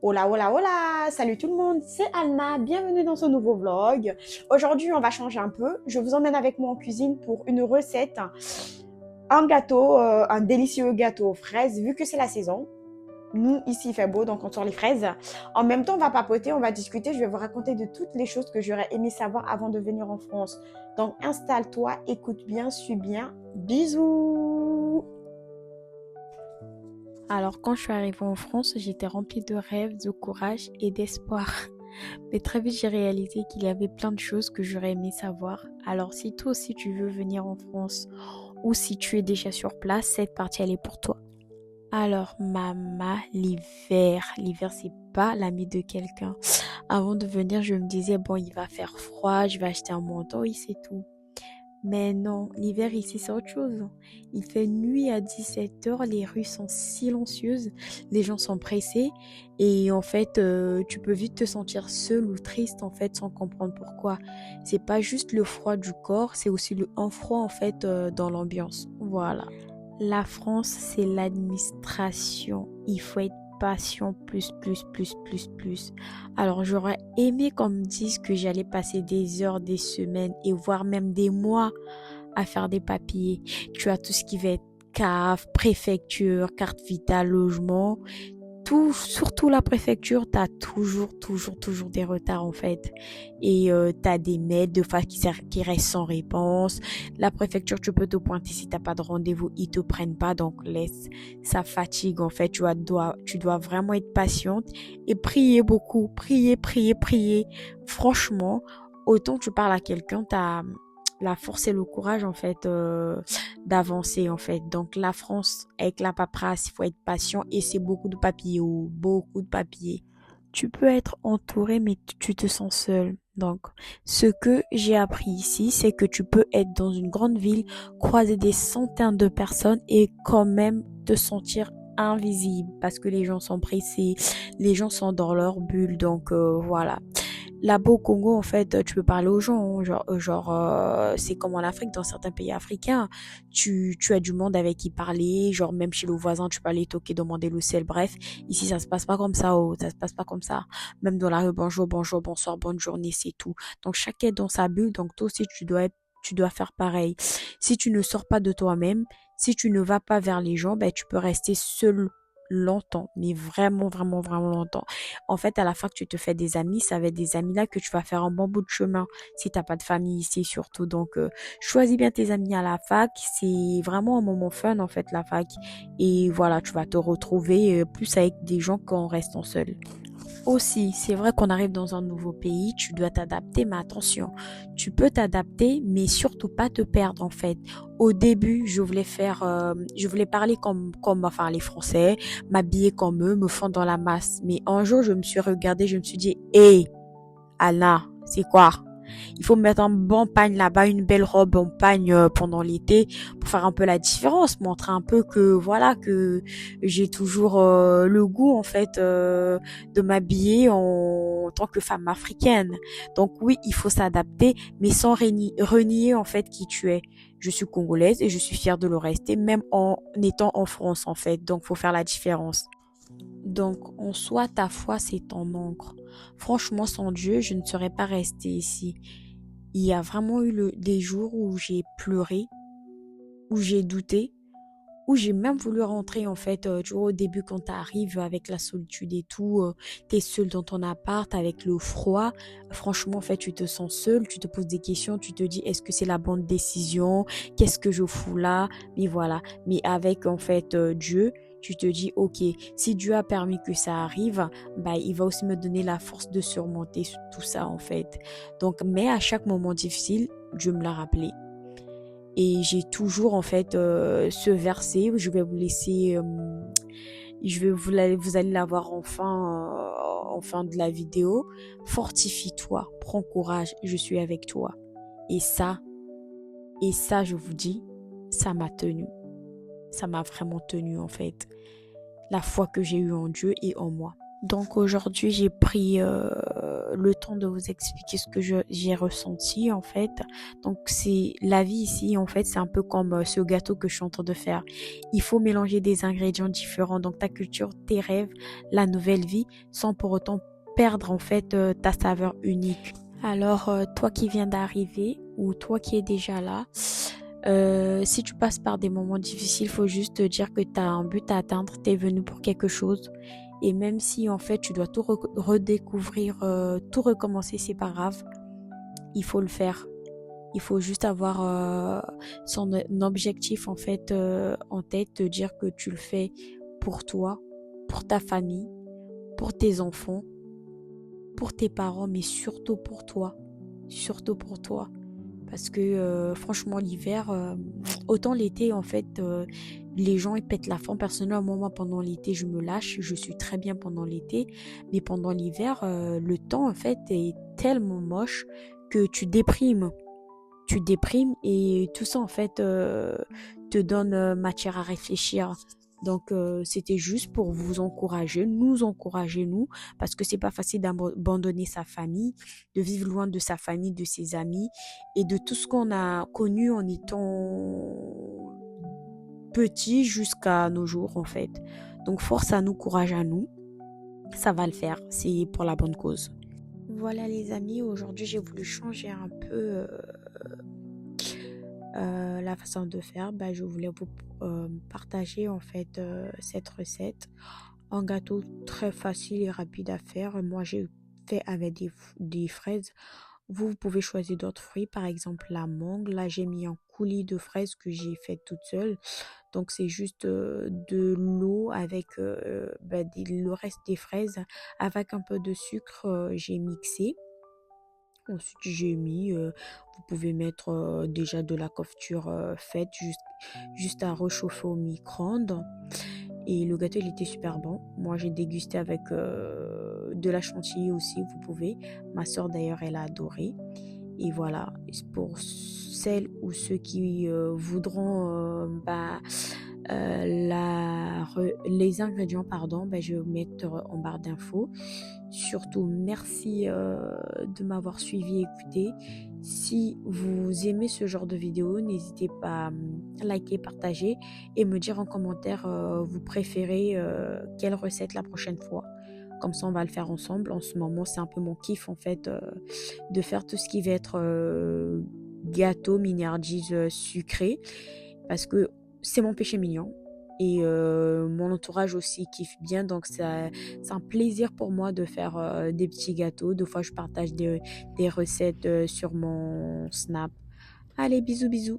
Hola, hola, hola! Salut tout le monde, c'est Alma, bienvenue dans ce nouveau vlog. Aujourd'hui, on va changer un peu. Je vous emmène avec moi en cuisine pour une recette, un gâteau, un délicieux gâteau aux fraises, vu que c'est la saison. Nous, ici, il fait beau, donc on sort les fraises. En même temps, on va papoter, on va discuter. Je vais vous raconter de toutes les choses que j'aurais aimé savoir avant de venir en France. Donc, installe-toi, écoute bien, suis bien. Bisous! Alors, quand je suis arrivée en France, j'étais remplie de rêves, de courage et d'espoir. Mais très vite, j'ai réalisé qu'il y avait plein de choses que j'aurais aimé savoir. Alors, si toi aussi tu veux venir en France ou si tu es déjà sur place, cette partie, elle est pour toi. Alors, maman, l'hiver. L'hiver, c'est pas l'ami de quelqu'un. Avant de venir, je me disais, bon, il va faire froid, je vais acheter un manteau et c'est tout. Mais non, l'hiver ici c'est autre chose. Il fait nuit à 17 heures, les rues sont silencieuses, les gens sont pressés et en fait tu peux vite te sentir seul ou triste en fait sans comprendre pourquoi. C'est pas juste le froid du corps, c'est aussi un froid en fait dans l'ambiance. Voilà. La France, c'est l'administration. Il faut être patient plus. Alors, j'aurais aimé qu'on me dise que j'allais passer des heures, des semaines et voire même des mois à faire des papiers. Tu as tout ce qui va être CAF, préfecture, carte vitale, logement, tout, surtout la préfecture, t'as toujours des retards en fait. Et t'as des mails de fois qui restent sans réponse. La préfecture, tu peux te pointer si t'as pas de rendez-vous, ils te prennent pas, donc laisse. Ça fatigue en fait. Tu dois vraiment être patiente et prier beaucoup, prier. Franchement, autant tu parles à quelqu'un, t'as la force et le courage en fait d'avancer en fait. Donc la France avec la paperasse, il faut être patient et c'est beaucoup de papiers, beaucoup de papiers. Tu peux être entouré mais tu te sens seul. Donc ce que j'ai appris ici, c'est que tu peux être dans une grande ville, croiser des centaines de personnes et quand même te sentir invisible parce que les gens sont pressés, les gens sont dans leur bulle. Donc voilà. Là-bas au Congo, en fait, tu peux parler aux gens, hein, c'est comme en Afrique, dans certains pays africains, tu as du monde avec qui parler, genre même chez le voisin, tu peux aller toquer, demander le sel, bref. Ici, ça se passe pas comme ça, ça se passe pas comme ça. Même dans la rue, bonjour, bonsoir, bonne journée, c'est tout. Donc chacun est dans sa bulle, donc toi aussi, tu dois faire pareil. Si tu ne sors pas de toi-même, si tu ne vas pas vers les gens, ben tu peux rester seul longtemps, mais vraiment longtemps. En fait, à la fin que tu te fais des amis, ça va être des amis là que tu vas faire un bon bout de chemin si t'as pas de famille ici surtout. Donc, choisis bien tes amis à la fac. C'est vraiment un moment fun en fait la fac. Et voilà, tu vas te retrouver plus avec des gens qu'en restant seul. Aussi, c'est vrai qu'on arrive dans un nouveau pays, tu dois t'adapter, mais attention, tu peux t'adapter, mais surtout pas te perdre en fait. Au début, je voulais parler enfin les Français, m'habiller comme eux, me fondre dans la masse. Mais un jour, je me suis regardée, je me suis dit, hé, Anna, c'est quoi? Il faut mettre un bon pagne là-bas, une belle robe en pagne pendant l'été pour faire un peu la différence, montrer un peu que voilà que j'ai toujours le goût en fait de m'habiller en tant que femme africaine. Donc oui, il faut s'adapter, mais sans renier en fait qui tu es. Je suis congolaise et je suis fière de le rester, même en étant en France en fait. Donc faut faire la différence. Donc, en soi, ta foi, c'est ton encre. Franchement, sans Dieu, je ne serais pas restée ici. Il y a vraiment eu des jours où j'ai pleuré, où j'ai douté, où j'ai même voulu rentrer en fait. Tu vois, au début, quand tu arrives avec la solitude et tout, tu es seul dans ton appart avec le froid. Franchement, en fait, tu te sens seul, tu te poses des questions, tu te dis est-ce que c'est la bonne décision? Qu'est-ce que je fous là? Mais voilà. Mais avec en fait Dieu, tu te dis ok, si Dieu a permis que ça arrive, bah il va aussi me donner la force de surmonter tout ça en fait. Donc, mais à chaque moment difficile, Dieu me l'a rappelé. Et j'ai toujours en fait ce verset, je vais vous laisser, vous allez l'avoir en fin de la vidéo. Fortifie-toi, prends courage, je suis avec toi. Et ça, et ça je vous dis, ça m'a tenu. Ça m'a vraiment tenu en fait. La foi que j'ai eue en Dieu et en moi. Donc aujourd'hui, j'ai pris le temps de vous expliquer ce que j'ai ressenti en fait. Donc c'est la vie ici en fait, c'est un peu comme ce gâteau que je suis en train de faire. Il faut mélanger des ingrédients différents, donc ta culture, tes rêves, la nouvelle vie, sans pour autant perdre en fait ta saveur unique. Alors toi qui viens d'arriver ou toi qui es déjà là, si tu passes par des moments difficiles, faut juste te dire que tu as un but à atteindre, tu es venu pour quelque chose. Et même si en fait tu dois tout redécouvrir, tout recommencer, c'est pas grave. Il faut le faire. Il faut juste avoir son objectif en fait en tête, te dire que tu le fais pour toi, pour ta famille, pour tes enfants, pour tes parents, mais surtout pour toi. Surtout pour toi. Parce que franchement l'hiver, autant l'été en fait, les gens ils pètent la forme. Personnellement moi pendant l'été je me lâche, je suis très bien pendant l'été, mais pendant l'hiver le temps en fait est tellement moche que tu déprimes et tout ça en fait te donne matière à réfléchir. Donc c'était juste pour vous encourager, nous encourager nous, parce que c'est pas facile d'abandonner sa famille, de vivre loin de sa famille, de ses amis et de tout ce qu'on a connu en étant petit jusqu'à nos jours en fait. Donc force à nous, courage à nous, ça va le faire, c'est pour la bonne cause. Voilà les amis, aujourd'hui j'ai voulu changer un peu la façon de faire. Je voulais vous partager en fait cette recette. Un gâteau très facile et rapide à faire. Moi j'ai fait avec des fraises. Vous pouvez choisir d'autres fruits, par exemple la mangue. Là j'ai mis un coulis de fraises que j'ai fait toute seule. Donc c'est juste de l'eau avec le reste des fraises avec un peu de sucre. J'ai mixé. Ensuite, j'ai mis, vous pouvez mettre déjà de la confiture faite, juste à réchauffer au micro-ondes. Et le gâteau, il était super bon. Moi, j'ai dégusté avec de la chantilly aussi, vous pouvez. Ma soeur, d'ailleurs, elle a adoré. Et voilà, pour celles ou ceux qui voudront les ingrédients, pardon, je vais vous mettre en barre d'infos. Surtout, merci de m'avoir suivi et écouté. Si vous aimez ce genre de vidéo, n'hésitez pas à liker, partager et me dire en commentaire vous préférez quelle recette la prochaine fois. Comme ça, on va le faire ensemble. En ce moment, c'est un peu mon kiff en fait de faire tout ce qui va être gâteau, miniardise sucré parce que c'est mon péché mignon. Et mon entourage aussi kiffe bien, donc c'est un plaisir pour moi de faire des petits gâteaux. Des fois je partage des recettes sur mon Snap. Allez, bisous bisous.